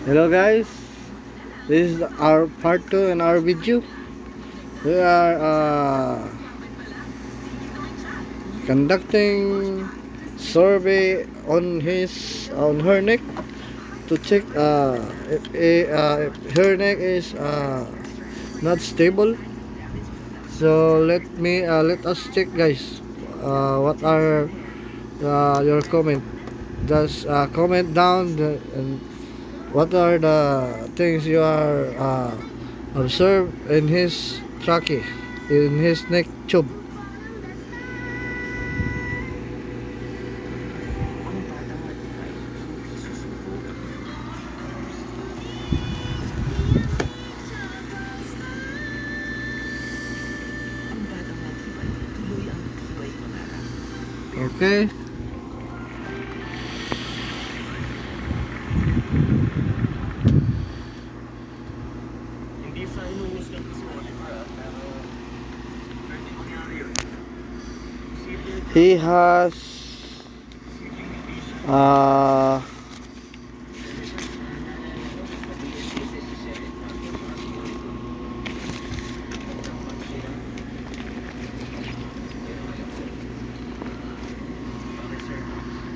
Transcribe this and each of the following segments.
Hello guys, this is our part 2 in our video. We are conducting survey on her neck to check if her neck is not stable. So let us check guys. What are your comment? Just comment down and what are the things you are observe in his trachea, in his neck tube. Okay. He has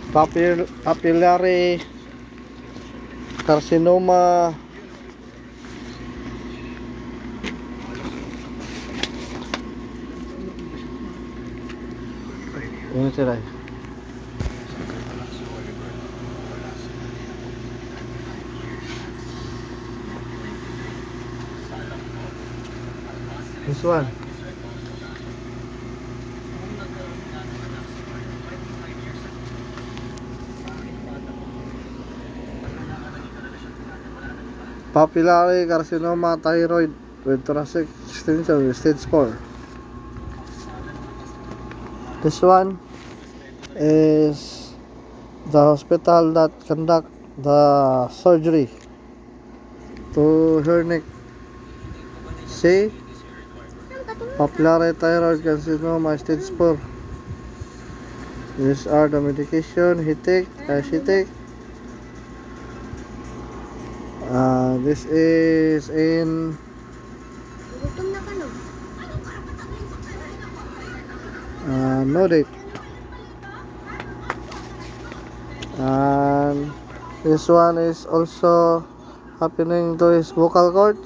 papillary carcinoma. Ini sila. This one. Papillary carcinoma thyroid with thoracic extension stage 4. This one is the hospital that conduct the surgery to her neck. See? Papillary thyroid carcinoma stage 4. These are the medication he take, she take. This is in no date. And this one is also happening to his vocal cord.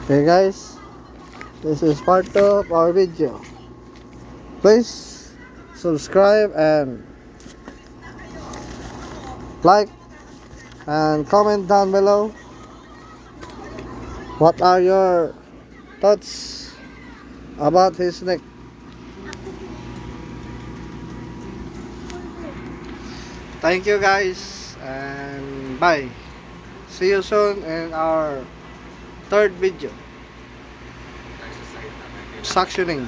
Okay guys, this is part 2 of our video. Please subscribe and like and comment down below. What are your thoughts about his neck? Thank you guys and bye. See you soon in our third video. Suctioning.